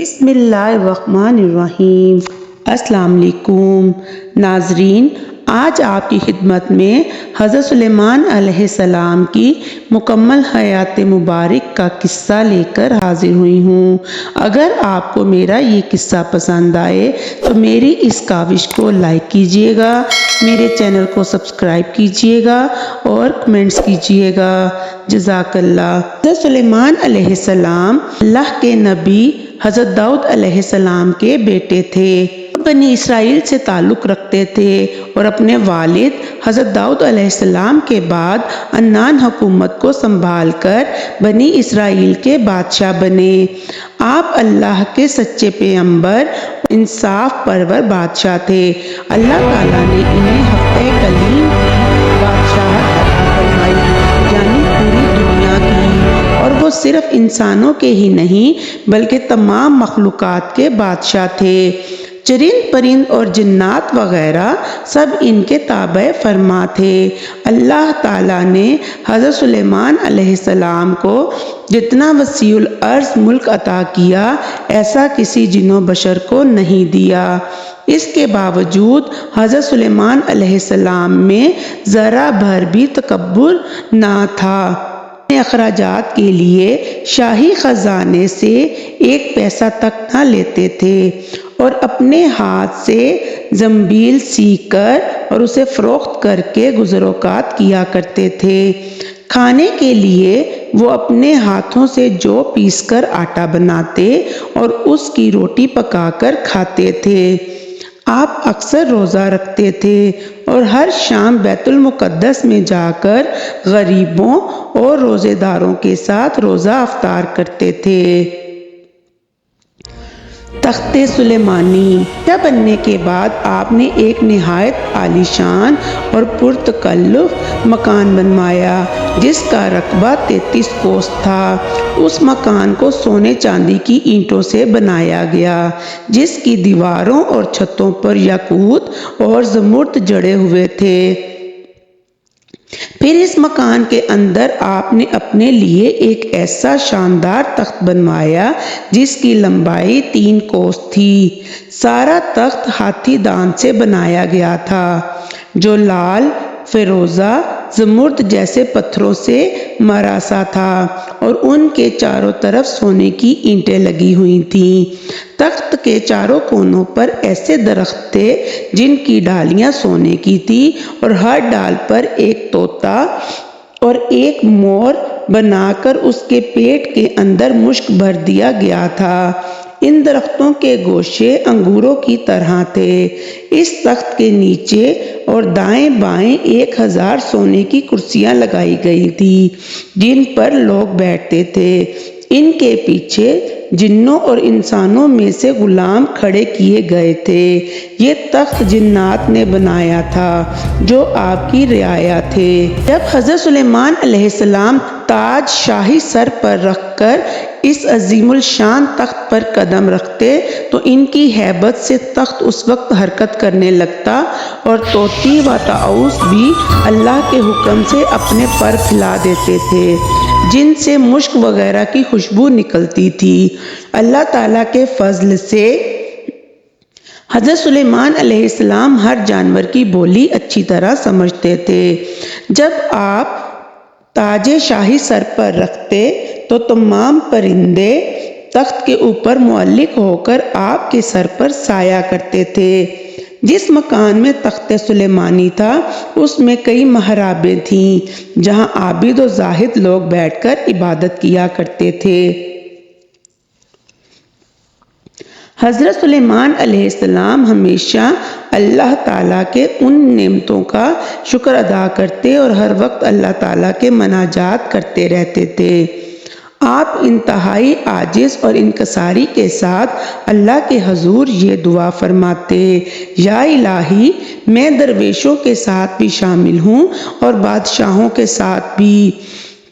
بسم اللہ الرحمن الرحیم۔ السلام علیکم ناظرین، آج آپ کی خدمت میں حضرت سلیمان علیہ السلام کی مکمل حیات مبارک کا قصہ لے کر حاضر ہوئی ہوں۔ اگر آپ کو میرا یہ قصہ پسند آئے تو میری اس کاوش کو لائک کیجیے گا، میرے چینل کو سبسکرائب کیجیے گا اور کمنٹس کیجیے گا۔ جزاک اللہ۔ حضرت سلیمان علیہ السلام اللہ کے نبی حضرت داؤد علیہ السلام کے بیٹے تھے، بنی اسرائیل سے تعلق رکھتے تھے اور اپنے والد حضرت داؤد علیہ السلام کے بعد عنان حکومت کو سنبھال کر بنی اسرائیل کے بادشاہ بنے۔ آپ اللہ کے سچے پیغمبر، انصاف پرور بادشاہ تھے۔ اللہ تعالیٰ نے انہیں ہفتہ کلیم کی بادشاہت عطا فرمائی، یعنی پوری دنیا کی، اور وہ صرف انسانوں کے ہی نہیں بلکہ تمام مخلوقات کے بادشاہ تھے۔ چرند پرند اور جنات وغیرہ سب ان کے تابع فرما تھے۔ اللہ تعالیٰ نے حضرت سلیمان علیہ السلام کو جتنا وسیع الارض ملک عطا کیا، ایسا کسی جن و بشر کو نہیں دیا۔ اس کے باوجود حضرت سلیمان علیہ السلام میں ذرا بھر بھی تکبر نہ تھا۔ اپنے اخراجات کے لیے شاہی خزانے سے ایک پیسہ تک نہ لیتے تھے اور اپنے ہاتھ سے زنبیل سی کر اور اسے فروخت کر کے گزر اوقات کیا کرتے تھے۔ کھانے کے لیے وہ اپنے ہاتھوں سے جو پیس کر آٹا بناتے اور اس کی روٹی پکا کر کھاتے تھے۔ آپ اکثر روزہ رکھتے تھے اور ہر شام بیت المقدس میں جا کر غریبوں اور روزے داروں کے ساتھ روزہ افطار کرتے تھے۔ تخت سلیمانی بننے کے بعد آپ نے ایک نہایت عالیشان اور پرتکلف مکان بنوایا جس کا رقبہ 33 کوس تھا۔ اس مکان کو سونے چاندی کی اینٹوں سے بنایا گیا، جس کی دیواروں اور چھتوں پر یاقوت اور زمرد جڑے ہوئے تھے۔ پھر اس مکان کے اندر آپ نے اپنے لیے ایک ایسا شاندار تخت بنوایا جس کی لمبائی 3 کوس تھی۔ سارا تخت ہاتھی دانت سے بنایا گیا تھا جو لال، فیروزہ، زمرد جیسے پتھروں سے مرصع تھا اور ان کے چاروں طرف سونے کی اینٹیں لگی ہوئی تھیں۔ تخت کے چاروں کونوں پر ایسے درخت تھے جن کی ڈالیاں سونے کی تھیں اور ہر ڈال پر ایک طوطا اور ایک مور بنا کر اس کے پیٹ کے اندر مشک بھر دیا گیا تھا۔ ان درختوں کے گوشے انگوروں کی طرح تھے۔ اس تخت کے نیچے اور دائیں بائیں 1000 سونے کی کرسیاں لگائی گئی تھیں جن پر لوگ بیٹھتے تھے۔ ان کے پیچھے جنوں اور انسانوں میں سے غلام کھڑے کیے گئے تھے۔ یہ تخت جنات نے بنایا تھا جو آپ کی رعایا تھے۔ جب حضرت سلیمان علیہ السلام تاج شاہی سر پر رکھ کر اس عظیم الشان تخت پر قدم رکھتے تو ان کی ہیبت سے تخت اس وقت حرکت کرنے لگتا اور طوطی و طاؤس بھی اللہ کے حکم سے اپنے پر پھیلا دیتے تھے جن سے مشک وغیرہ کی خوشبو نکلتی تھی۔ اللہ تعالیٰ کے فضل سے حضرت سلیمان علیہ السلام ہر جانور کی بولی اچھی طرح سمجھتے تھے۔ جب آپ تاج شاہی سر پر رکھتے تو تمام پرندے تخت کے اوپر معلق ہو کر آپ کے سر پر سایہ کرتے تھے۔ جس مکان میں تخت سلیمانی تھا اس میں کئی محرابیں تھیں جہاں عابد و زاہد لوگ بیٹھ کر عبادت کیا کرتے تھے۔ حضرت سلیمان علیہ السلام ہمیشہ اللہ تعالیٰ کے ان نعمتوں کا شکر ادا کرتے اور ہر وقت اللہ تعالیٰ کے مناجات کرتے رہتے تھے۔ آپ انتہائی عاجز اور انکساری کے ساتھ اللہ کے حضور یہ دعا فرماتے: یا الہی، میں درویشوں کے ساتھ بھی شامل ہوں اور بادشاہوں کے ساتھ بھی۔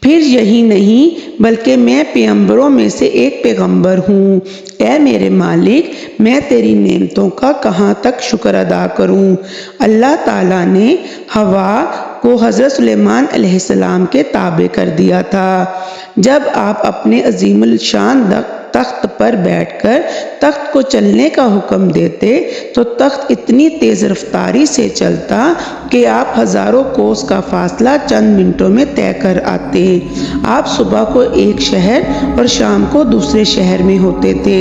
پھر یہی نہیں بلکہ میں پیغمبروں میں سے ایک پیغمبر ہوں۔ اے میرے مالک، میں تیری نعمتوں کا کہاں تک شکر ادا کروں؟ اللہ تعالیٰ نے ہوا کو حضرت سلیمان علیہ السلام کے تابع کر دیا تھا۔ جب آپ اپنے عظیم الشان تخت پر بیٹھ کر تخت کو چلنے کا حکم دیتے تو تخت اتنی تیز رفتاری سے چلتا کہ آپ ہزاروں کوس کا فاصلہ چند منٹوں میں طے کر آتے۔ آپ صبح کو ایک شہر اور شام کو دوسرے شہر میں ہوتے تھے۔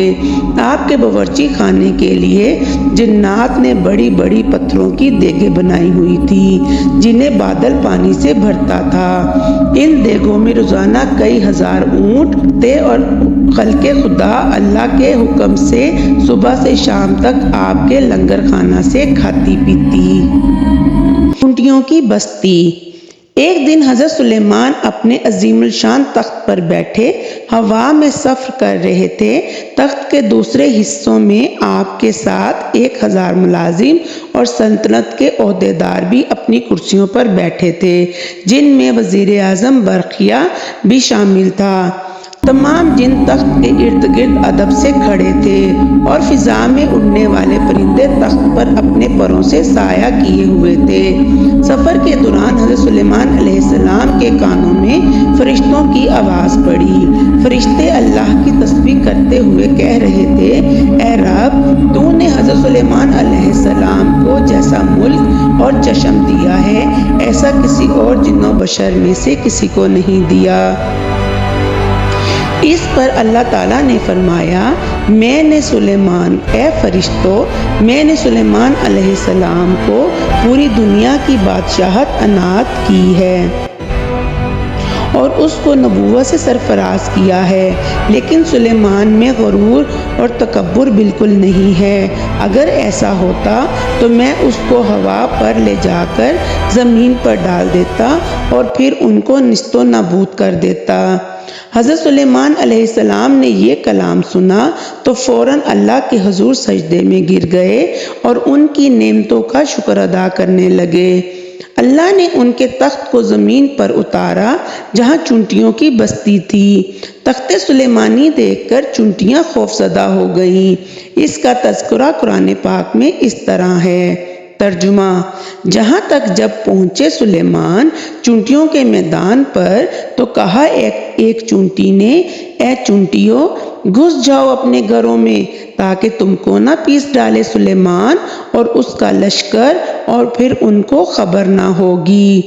آپ کے باورچی خانے کے لیے جنات نے بڑی بڑی پتھروں کی دیگیں بنائی ہوئی تھی جنہیں بادل پانی سے بھرتا تھا۔ ان دیگوں میں روزانہ کئی ہزار اونٹ تھے اور خلق خدا اللہ کے حکم سے صبح سے شام تک آپ کے لنگر خانہ سے کھاتی پیتی۔ چونٹیوں کی بستی۔ ایک دن حضرت سلیمان اپنے عظیم الشان تخت پر بیٹھے ہوا میں سفر کر رہے تھے۔ تخت کے دوسرے حصوں میں آپ کے ساتھ 1000 ملازم اور سلطنت کے عہدیدار بھی اپنی کرسیوں پر بیٹھے تھے، جن میں وزیر اعظم برقیہ بھی شامل تھا۔ تمام جن تخت کے ارد گرد ادب سے کھڑے تھے اور فضا میں اڑنے والے پرندے تخت پر اپنے پروں سے سایہ کیے ہوئے تھے۔ سفر کے دوران حضرت سلیمان علیہ السلام کے کانوں میں فرشتوں کی آواز پڑی۔ فرشتے اللہ کی تسبیح کرتے ہوئے کہہ رہے تھے، اے رب، تو نے حضرت سلیمان علیہ السلام کو جیسا ملک اور چشم دیا ہے ایسا کسی اور جن و بشر میں سے کسی کو نہیں دیا۔ اس پر اللہ تعالیٰ نے فرمایا، میں نے سلیمان علیہ السلام کو پوری دنیا کی بادشاہت عنایت کی ہے اور اس کو نبوت سے سرفراز کیا ہے، لیکن سلیمان میں غرور اور تکبر بالکل نہیں ہے۔ اگر ایسا ہوتا تو میں اس کو ہوا پر لے جا کر زمین پر ڈال دیتا اور پھر ان کو نیست و نابود کر دیتا۔ حضرت سلیمان علیہ السلام نے یہ کلام سنا تو فوراً اللہ کے حضور سجدے میں گر گئے اور ان کی نعمتوں کا شکر ادا کرنے لگے۔ اللہ نے ان کے تخت کو زمین پر اتارا جہاں چونٹیوں کی بستی تھی۔ تخت سلیمانی دیکھ کر چونٹیاں خوفزدہ ہو گئیں۔ اس کا تذکرہ قرآن پاک میں اس طرح ہے۔ ترجمہ: جہاں تک جب پہنچے سلیمان چونٹیوں کے میدان پر تو کہا ایک چونٹی نے، اے چونٹیوں، گھس جاؤ اپنے گھروں میں تاکہ تم کو نہ پیس ڈالے سلیمان اور اس کا لشکر اور پھر ان کو خبر نہ ہوگی۔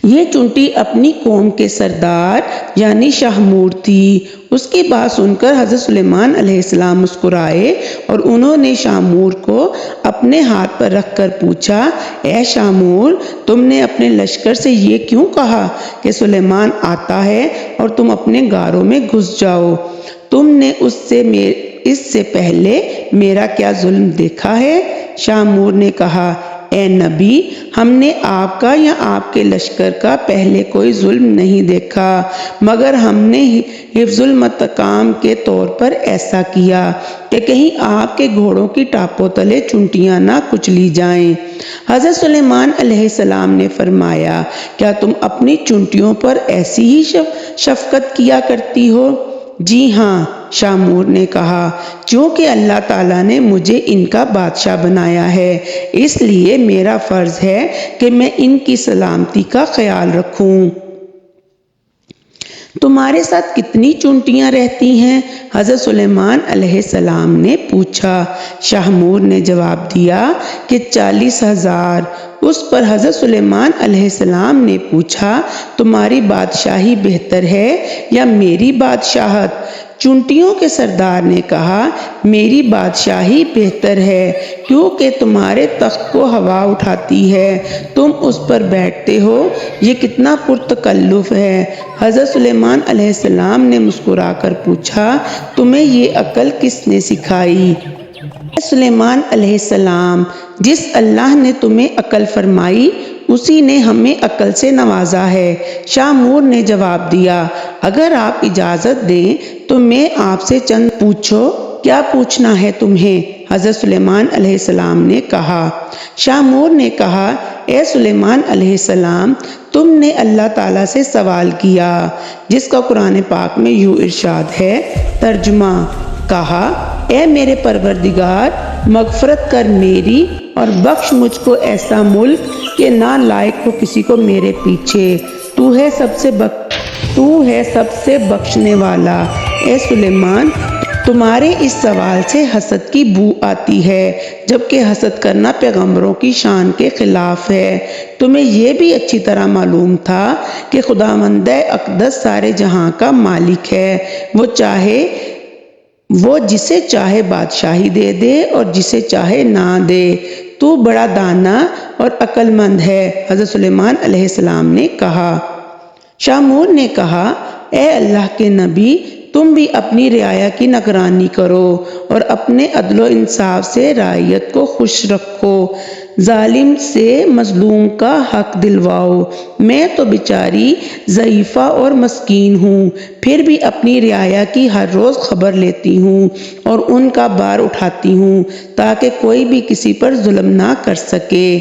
یہ چونٹی اپنی قوم کے سردار یعنی شاہمور تھی۔ اس کی بات سن کر حضرت سلیمان علیہ السلام مسکرائے اور انہوں نے شاہمور کو اپنے ہاتھ پر رکھ کر پوچھا، اے شاہمور، تم نے اپنے لشکر سے یہ کیوں کہا کہ سلیمان آتا ہے اور تم اپنے غاروں میں گھس جاؤ؟ تم نے اس سے پہلے میرا کیا ظلم دیکھا ہے؟ شاہمور نے کہا، اے نبی، ہم نے آپ کا یا آپ کے لشکر کا پہلے کوئی ظلم نہیں دیکھا، مگر ہم نے حفظ المنتقام کے طور پر ایسا کیا کہ کہیں آپ کے گھوڑوں کی ٹاپوں تلے چونٹیاں نہ کچلی جائیں۔ حضرت سلیمان علیہ السلام نے فرمایا، کیا تم اپنی چونٹیوں پر ایسی ہی شفقت کیا کرتی ہو؟ جی ہاں، شاہمور نے کہا، چونکہ اللہ تعالیٰ نے مجھے ان کا بادشاہ بنایا ہے، اس لیے میرا فرض ہے کہ میں ان کی سلامتی کا خیال رکھوں۔ تمہارے ساتھ کتنی چونٹیاں رہتی ہیں؟ حضرت سلیمان علیہ السلام نے پوچھا۔ شاہمور نے جواب دیا کہ 40,000۔ اس پر حضرت سلیمان علیہ السلام نے پوچھا، تمہاری بادشاہی بہتر ہے یا میری بادشاہت؟ چونٹیوں کے سردار نے کہا، میری بادشاہی بہتر ہے، کیونکہ تمہارے تخت کو ہوا اٹھاتی ہے، تم اس پر بیٹھتے ہو، یہ کتنا پرتکلف ہے۔ حضرت سلیمان علیہ السلام نے مسکرا کر پوچھا، تمہیں یہ عقل کس نے سکھائی؟ سلیمان علیہ السلام، جس اللہ نے تمہیں عقل فرمائی اسی نے ہمیں عقل سے نوازا ہے۔ شاہمور نے جواب دیا، اگر آپ اجازت دیں تو میں آپ سے چند پوچھو۔ کیا پوچھنا ہے تمہیں؟ حضرت سلیمان علیہ السلام نے کہا۔ شاہمور نے کہا، اے سلیمان علیہ السلام، تم نے اللہ تعالیٰ سے سوال کیا جس کا قرآن پاک میں یوں ارشاد ہے۔ ترجمہ: کہا، اے میرے پروردگار، مغفرت کر میری اور بخش مجھ کو ایسا ملک کہ نہ لائق ہو کسی کو میرے پیچھے۔ تو ہے سب سے بخشنے والا، اے سلیمان تمہارے اس سوال سے حسد کی بو آتی ہے جبکہ حسد کرنا پیغمبروں کی شان کے خلاف ہے۔ تمہیں یہ بھی اچھی طرح معلوم تھا کہ خداوند اقدس سارے جہاں کا مالک ہے، وہ جسے چاہے بادشاہی دے دے اور جسے چاہے نہ دے۔ تو بڑا دانا اور عقل مند ہے، حضرت سلیمان علیہ السلام نے کہا۔ شامور نے کہا، اے اللہ کے نبی، تم بھی اپنی رعایا کی نگرانی کرو اور اپنے عدل و انصاف سے رعیت کو خوش رکھو، ظالم سے مظلوم کا حق دلواؤ۔ میں تو بیچاری ضعیفہ اور مسکین ہوں، پھر بھی اپنی رعایا کی ہر روز خبر لیتی ہوں اور ان کا بار اٹھاتی ہوں تاکہ کوئی بھی کسی پر ظلم نہ کر سکے۔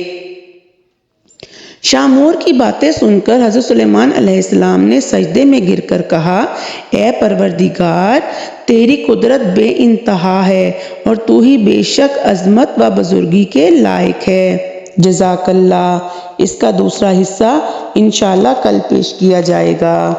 شامور کی باتیں سن کر حضرت سلیمان علیہ السلام نے سجدے میں گر کر کہا، اے پروردگار، تیری قدرت بے انتہا ہے اور تو ہی بے شک عظمت و بزرگی کے لائق ہے۔ جزاک اللہ۔ اس کا دوسرا حصہ انشاءاللہ کل پیش کیا جائے گا۔